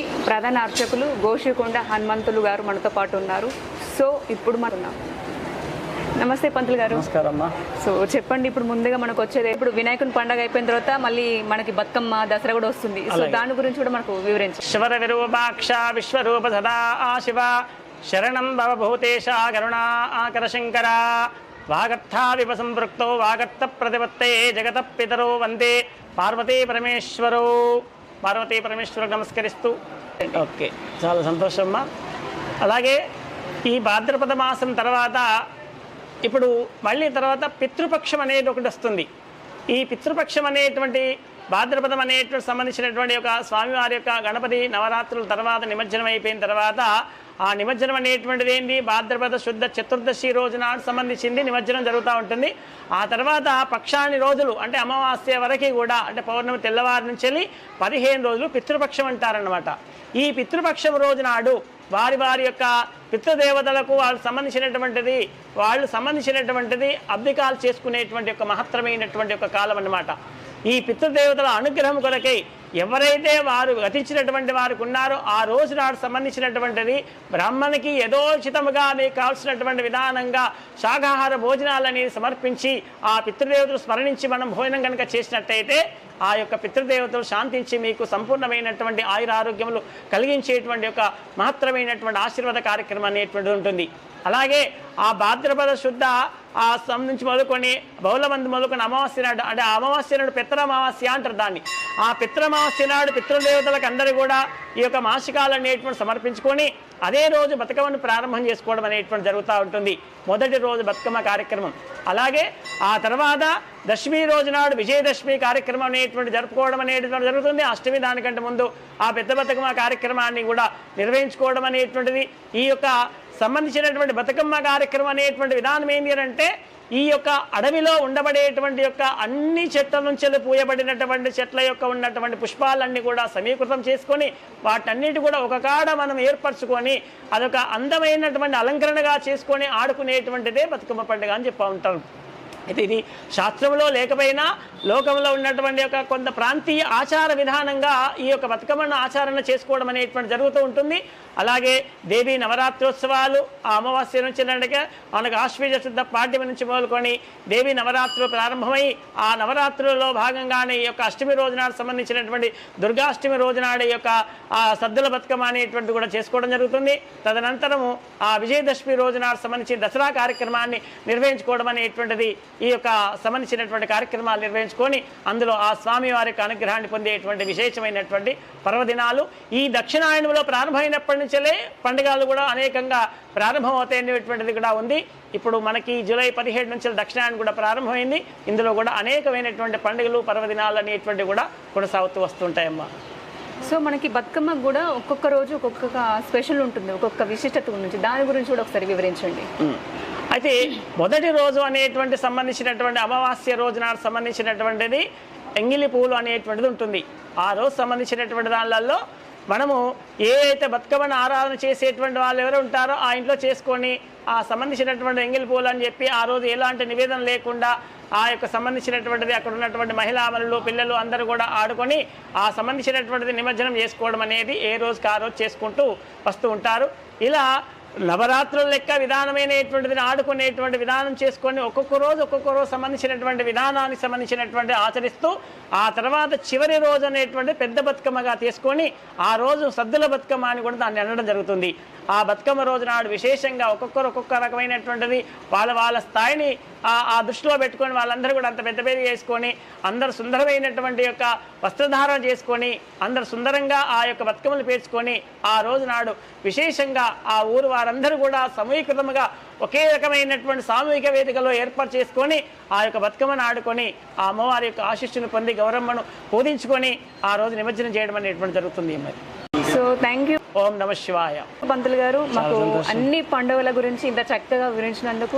గుడి ప్రధాన అర్చకులు గోషికొండ హనుమంతులు గారు మనతో పాటు ఉన్నారు. సో ఇప్పుడు మనం నమస్తే పంతులు గారు. నమస్కారం. సో చెప్పండి, ఇప్పుడు ముందుగా మనకు వచ్చేది ఇప్పుడు వినాయకుని పండుగ అయిపోయిన తర్వాత మళ్ళీ మనకి బతుకమ్మ దసరా కూడా వస్తుంది. సో దాని గురించి కూడా మనకు వివరించండి. శివర విరూపాక్ష విశ్వరూప సదా శివ శరణం భవభూతేశ కరుణా ఆకర శంకర వాగర్థా వివ సంపృక్తో వాగర్థ ప్రతిపత్తే జగత పితరో వందే పార్వతీ పరమేశ్వరో. పార్వతీ పరమేశ్వరుడు నమస్కరిస్తూ ఓకే, చాలా సంతోషమ్మా. అలాగే ఈ భాద్రపద మాసం తర్వాత ఇప్పుడు మళ్ళీ తర్వాత పితృపక్షం అనేది ఒకటి వస్తుంది. ఈ పితృపక్షం అనేటువంటి భాద్రపదం అనేటువంటి సంబంధించినటువంటి ఒక స్వామివారి యొక్క గణపతి నవరాత్రుల తర్వాత నిమజ్జనం అయిపోయిన తర్వాత ఆ నిమజ్జనం అనేటువంటిది ఏంటి, భాద్రపద శుద్ధ చతుర్దశి రోజు నాడు సంబంధించింది నిమజ్జనం జరుగుతూ ఉంటుంది. ఆ తర్వాత పక్షాన్ని రోజులు అంటే అమావాస్య వరకు కూడా అంటే పౌర్ణమి తెల్లవారి నుంచి వెళ్ళి 15 రోజులు పితృపక్షం అంటారన్నమాట. ఈ పితృపక్షం రోజు నాడు వారి వారి యొక్క పితృదేవతలకు వాళ్ళు సంబంధించినటువంటిది అబ్దికాలు చేసుకునేటువంటి ఒక మహత్తరమైనటువంటి ఒక కాలం అన్నమాట. ఈ పితృదేవతల అనుగ్రహం కొరకై ఎవరైతే వారు గతించినటువంటి వారికి ఉన్నారో ఆ రోజు నాడు సంబంధించినటువంటిది బ్రాహ్మణికి యథోచితముగా మీకు కావాల్సినటువంటి విధానంగా శాకాహార భోజనాలని సమర్పించి ఆ పితృదేవతలు స్మరణించి మనం భోజనం కనుక చేసినట్టయితే ఆ యొక్క పితృదేవతలు శాంతించి మీకు సంపూర్ణమైనటువంటి ఆయురారోగ్యములు కలిగించేటువంటి ఒక మహత్తరమైనటువంటి ఆశీర్వాద కార్యక్రమం అనేటువంటిది ఉంటుంది. అలాగే ఆ భాద్రపద శుద్ధ ఆ సంబంధించి మొదలుకొని బహుళమంది మొదలుకొని అమావాస్య నాడు అంటే అమావాస్య నాడు పిత్రమావాస్య అంటారు దాన్ని. ఆ పిత్రమావాస్య నాడు పితృదేవతలకు అందరూ కూడా ఈ యొక్క మాసికాలు అనేటువంటి సమర్పించుకొని అదే రోజు బతుకమ్మను ప్రారంభం చేసుకోవడం అనేటువంటి జరుగుతూ ఉంటుంది. మొదటి రోజు బతుకమ్మ కార్యక్రమం. అలాగే ఆ తర్వాత దశమి రోజు నాడు విజయదశమి కార్యక్రమం అనేటువంటి జరుపుకోవడం అనేటువంటి జరుగుతుంది. అష్టమి దానికంటే ముందు ఆ పెద్ద బతుకమ్మ కార్యక్రమాన్ని కూడా నిర్వహించుకోవడం అనేటువంటిది. ఈ యొక్క సంబంధించినటువంటి బతుకమ్మ కార్యక్రమం అనేటువంటి విధానం ఏంటి అంటే ఈ యొక్క అడవిలో ఉండబడేటువంటి యొక్క అన్ని చెట్ల నుంచి పూయబడినటువంటి చెట్ల యొక్క ఉన్నటువంటి పుష్పాలన్నీ కూడా సమీకృతం చేసుకొని వాటన్నిటి కూడా ఒక కాడ మనం ఏర్పరచుకొని అదొక అందమైనటువంటి అలంకరణగా చేసుకొని ఆడుకునేటువంటిదే బతుకమ్మ పండుగ అని చెప్పి ఉంటారు. అయితే ఇది శాస్త్రంలో లేకపోయినా లోకంలో ఉన్నటువంటి యొక్క కొంత ప్రాంతీయ ఆచార విధానంగా ఈ యొక్క బతుకమ్మను ఆచరణ చేసుకోవడం అనేటువంటి జరుగుతూ ఉంటుంది. అలాగే దేవీ నవరాత్రోత్సవాలు ఆ అమావాస్య నుంచి మనకు ఆశ్వీజ శుద్ధ పాడ్యమి నుంచి మొదలుకొని దేవీ నవరాత్రులు ప్రారంభమై ఆ నవరాత్రులలో భాగంగానే ఈ యొక్క అష్టమి రోజునాడు సంబంధించినటువంటి దుర్గాష్టమి రోజునాడు ఈ యొక్క ఆ సద్దుల బతుకమ్మ అనేటువంటి కూడా చేసుకోవడం జరుగుతుంది. తదనంతరము ఆ విజయదశమి రోజునాడు సంబంధించి దసరా కార్యక్రమాన్ని నిర్వహించుకోవడం అనేటువంటిది ఈ యొక్క సంబంధించినటువంటి కార్యక్రమాలు నిర్వహించుకొని అందులో ఆ స్వామి వారి యొక్క అనుగ్రహాన్ని పొందేటువంటి విశేషమైనటువంటి పర్వదినాలు. ఈ దక్షిణాయనంలో ప్రారంభమైనప్పటి నుంచే పండుగలు కూడా అనేకంగా ప్రారంభమవుతాయనేటువంటిది కూడా ఉంది. ఇప్పుడు మనకి జూలై 17 నుంచి దక్షిణాయనం కూడా ప్రారంభమైంది. ఇందులో కూడా అనేకమైనటువంటి పండుగలు పర్వదినాలు అనేటువంటివి కూడా కొనసాగుతూ వస్తుంటాయమ్మా. సో మనకి బతుకమ్మ కూడా ఒక్కొక్క రోజు ఒక్కొక్క స్పెషల్ ఉంటుంది, ఒక్కొక్క విశిష్టత గురించి దాని గురించి కూడా ఒకసారి వివరించండి. అయితే మొదటి రోజు అనేటువంటి సంబంధించినటువంటి అమావాస్య రోజు నాడు సంబంధించినటువంటిది ఎంగిలి పూలు అనేటువంటిది ఉంటుంది. ఆ రోజు సంబంధించినటువంటి దానిలలో మనము ఏ అయితే బతుకమ్మను ఆరాధన చేసేటువంటి వాళ్ళు ఎవరు ఉంటారో ఆ ఇంట్లో చేసుకొని ఆ సంబంధించినటువంటి ఎంగిలి పూలు అని చెప్పి ఆ రోజు ఎలాంటి నివేదన లేకుండా ఆ యొక్క సంబంధించినటువంటిది అక్కడ ఉన్నటువంటి మహిళామణులు పిల్లలు అందరూ కూడా ఆడుకొని ఆ సంబంధించినటువంటిది నిమజ్జనం చేసుకోవడం అనేది ఏ రోజుకి ఆ రోజు చేసుకుంటూ వస్తూ ఉంటారు. ఇలా నవరాత్రుల లెక్క విధానమైనటువంటిది ఆడుకునేటువంటి విధానం చేసుకొని ఒక్కొక్క రోజు సంబంధించినటువంటి విధానానికి సంబంధించినటువంటి ఆచరిస్తూ ఆ తర్వాత చివరి రోజు అనేటువంటి పెద్ద బతుకమ్మగా తీసుకొని ఆ రోజు సద్దుల బతుకమ్మ అని కూడా దాన్ని అనడం జరుగుతుంది. ఆ బతుకమ్మ రోజు నాడు విశేషంగా ఒక్కొక్క రకమైనటువంటిది వాళ్ళ స్థాయిని ఆ దృష్టిలో పెట్టుకొని వాళ్ళందరూ కూడా అంత పెద్ద చేసుకొని అందరూ సుందరమైనటువంటి యొక్క వస్త్రధారణ చేసుకొని అందరూ సుందరంగా ఆ యొక్క బతుకమ్మలు పేర్చుకొని ఆ రోజు నాడు విశేషంగా ఆ ఊరు వారందరూ కూడా సమీకృతముగా ఒకే రకమైనటువంటి సామూహిక వేదికలో ఏర్పాటు చేసుకొని ఆ యొక్క బతుకమ్మను ఆడుకొని ఆ అమ్మవారి యొక్క ఆశీస్సును పొంది గౌరమ్మను పూజించుకొని ఆ రోజు నిమజ్జనం చేయడం అనేటువంటి జరుగుతుంది. మరి సో థ్యాంక్ యూ. ఓం నమ శివాయ. పంతులు గారు మాకు అన్ని పండుగల గురించి ఇంత చక్కగా వివరించినందుకు.